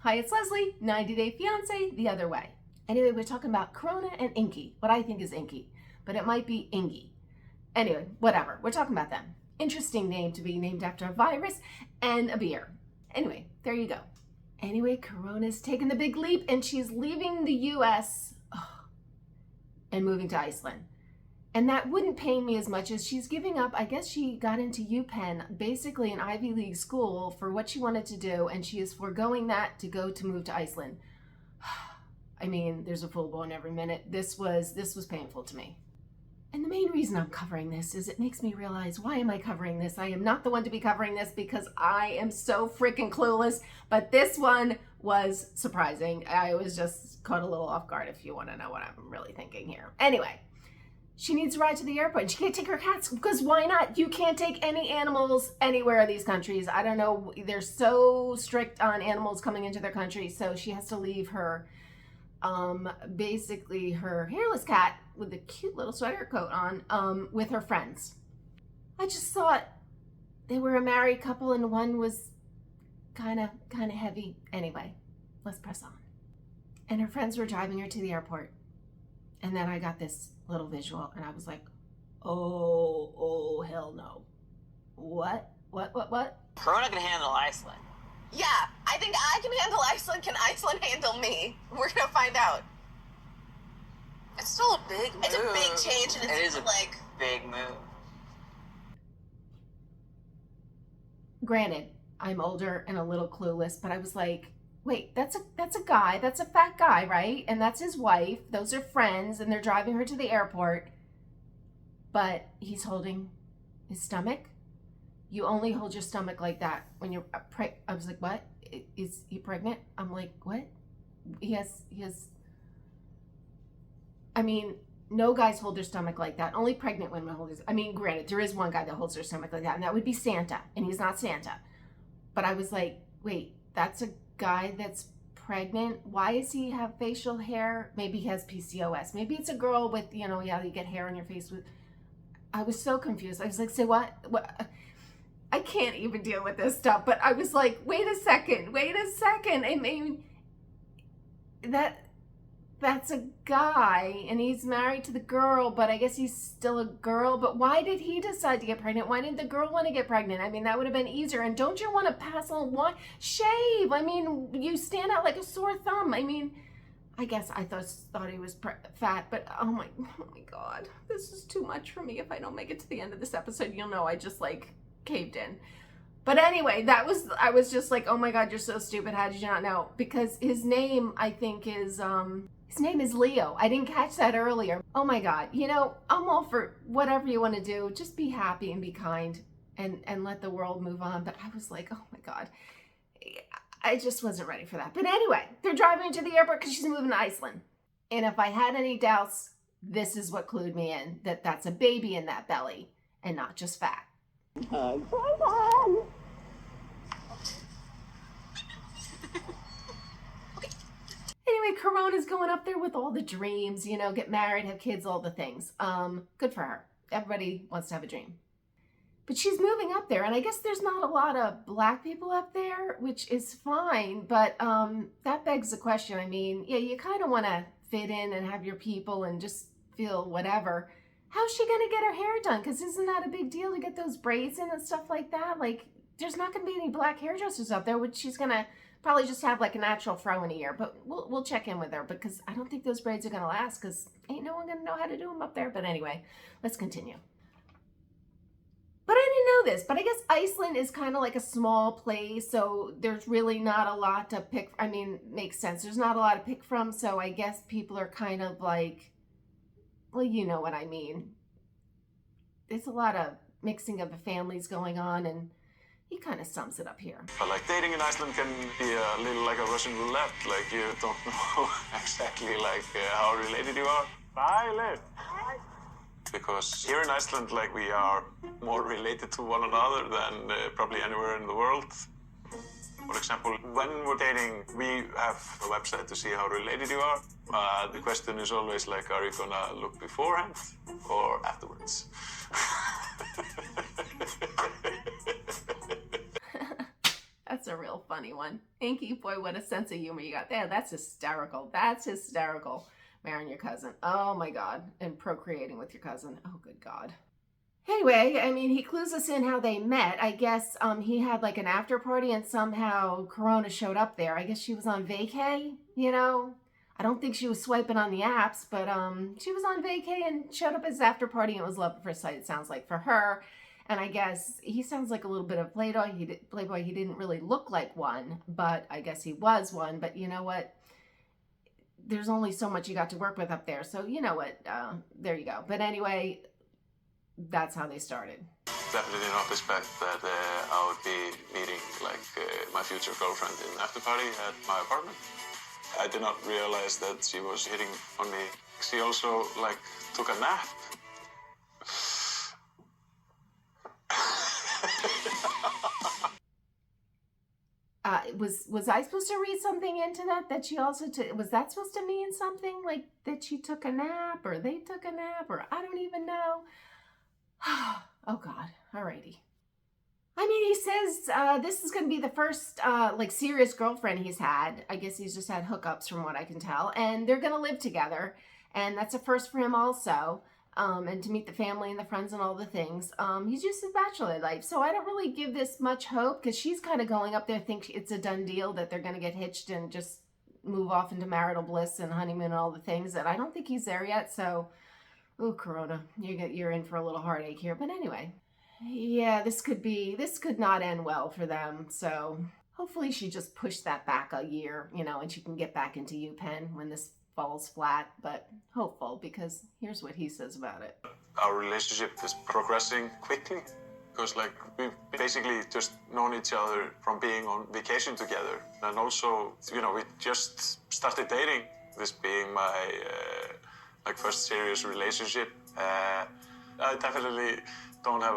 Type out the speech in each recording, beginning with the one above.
Hi, it's Leslie, 90 Day Fiance, the other way. Anyway, we're talking about Corona and Inky, what I think is Inky, but it might be Ingy. Anyway, whatever, we're talking about them. Interesting name to be named after a virus and a beer. Anyway, there you go. Anyway, Corona's taking the big leap and she's leaving the US and moving to Iceland. And that wouldn't pain me as much as she's giving up. I guess she got into UPenn, basically an Ivy League school, for what she wanted to do, and she is foregoing that to move to Iceland. I mean, there's a full blown every minute. This was painful to me. And the main reason I'm covering this is it makes me realize, why am I covering this? I am not the one to be covering this because I am so freaking clueless, but this one was surprising. I was just caught a little off guard, if you want to know what I'm really thinking here. Anyway. She needs a ride to the airport. She can't take her cats because why not? You can't take any animals anywhere in these countries. I don't know. They're so strict on animals coming into their country. So she has to leave her, basically her hairless cat with a cute little sweater coat on, with her friends. I just thought they were a married couple and one was kind of heavy. Anyway, let's press on. And her friends were driving her to the airport. And then I got this little visual and I was like, oh, hell no. What? Corona can handle Iceland. Yeah, I think I can handle Iceland. Can Iceland handle me? We're gonna find out. It's still a big move. It's a big change and It is a like big move. Granted, I'm older and a little clueless, but I was like, wait, that's a guy, that's a fat guy, right? And that's his wife. Those are friends and they're driving her to the airport. But he's holding his stomach. You only hold your stomach like that when you're I was like, what? Is he pregnant? I'm like, what? He has, I mean, no guys hold their stomach like that. Only pregnant women hold his, I mean, granted, there is one guy that holds their stomach like that, and that would be Santa, and he's not Santa. But I was like, wait, that's a guy that's pregnant. Why does he have facial hair? Maybe he has PCOS. Maybe it's a girl with, you get hair on your face with. I was so confused. I was like, say what? I can't even deal with this stuff. But I was like, wait a second. I mean, that's a guy and he's married to the girl, but I guess he's still a girl. But why did he decide to get pregnant? Why didn't the girl want to get pregnant? I mean, that would have been easier. And don't you want to pass on one? Shave. I mean, you stand out like a sore thumb. I mean, I guess I thought he was fat, but oh my God, this is too much for me. If I don't make it to the end of this episode, you'll know I just like caved in. But anyway, I was just like, oh my God, you're so stupid. How did you not know? Because his name, I think, is, his name is Leo. I didn't catch that earlier. Oh my God. I'm all for whatever you want to do. Just be happy and be kind and let the world move on. But I was like, oh my God. I just wasn't ready for that. But anyway, they're driving to the airport because she's moving to Iceland. And if I had any doubts, this is what clued me in, that that's a baby in that belly and not just fat. Anyway, Corona's going up there with all the dreams, get married, have kids, all the things. Good for her. Everybody wants to have a dream. But she's moving up there, and I guess there's not a lot of Black people up there, which is fine, but that begs the question. I mean, yeah, you kind of want to fit in and have your people and just feel whatever. How's she going to get her hair done? Because isn't that a big deal to get those braids in and stuff like that? Like, there's not going to be any Black hairdressers up there, which she's going to probably just have like a natural fro in a year. But we'll check in with her because I don't think those braids are going to last because ain't no one going to know how to do them up there. But anyway, let's continue. But I didn't know this, but I guess Iceland is kind of like a small place, so there's really not a lot to pick. I mean, makes sense. There's not a lot to pick from, so I guess people are kind of like, well, you know what I mean. There's a lot of mixing of the families going on, and he kind of sums it up here. But like dating in Iceland can be a little like a Russian roulette. Like you don't know exactly like how related you are. Bye, Liv. Because here in Iceland, like we are more related to one another than probably anywhere in the world. For example, when we're dating, we have a website to see how related you are. The question is always like, are you gonna look beforehand or afterwards? That's a real fun funny one. Inky, boy, what a sense of humor you got there. That's hysterical. That's hysterical. Marrying your cousin. Oh my God. And procreating with your cousin. Oh, good God. Anyway, I mean, he clues us in how they met. I guess he had like an after party and somehow Corona showed up there. I guess she was on vacay, you know? I don't think she was swiping on the apps, but she was on vacay and showed up at his after party and it was love at first sight, it sounds like, for her. And I guess he sounds like a little bit of Playboy. He didn't really look like one, but I guess he was one. But you know what? There's only so much you got to work with up there. So you know what? There you go. But anyway, that's how they started. Definitely did not expect that I would be meeting like my future girlfriend in an after party at my apartment. I did not realize that she was hitting on me. She also like took a nap. Was I supposed to read something into that? That she also took, was that supposed to mean something like that she took a nap or they took a nap or I don't even know. Oh God, alrighty. I mean, he says this is going to be the first like serious girlfriend he's had. I guess he's just had hookups from what I can tell. And they're going to live together. And that's a first for him also. And to meet the family and the friends and all the things. He's used to bachelor life. So I don't really give this much hope because she's kind of going up there think it's a done deal that they're going to get hitched and just move off into marital bliss and honeymoon and all the things. And I don't think he's there yet. So, ooh, Corona, you're in for a little heartache here. But anyway, yeah, this could not end well for them. So hopefully she just pushed that back a year, you know, and she can get back into UPenn when this falls flat, but hopeful because here's what he says about it. Our relationship is progressing quickly because like we've basically just known each other from being on vacation together. And also, you know, we just started dating, this being my like first serious relationship. I definitely don't have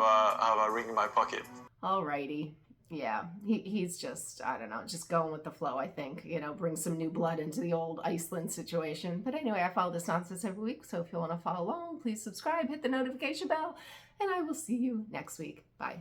a ring in my pocket. Alrighty. Yeah, he's just, I don't know, just going with the flow, I think. You know, bring some new blood into the old Iceland situation. But anyway, I follow this nonsense every week, so if you want to follow along, please subscribe, hit the notification bell, and I will see you next week. Bye.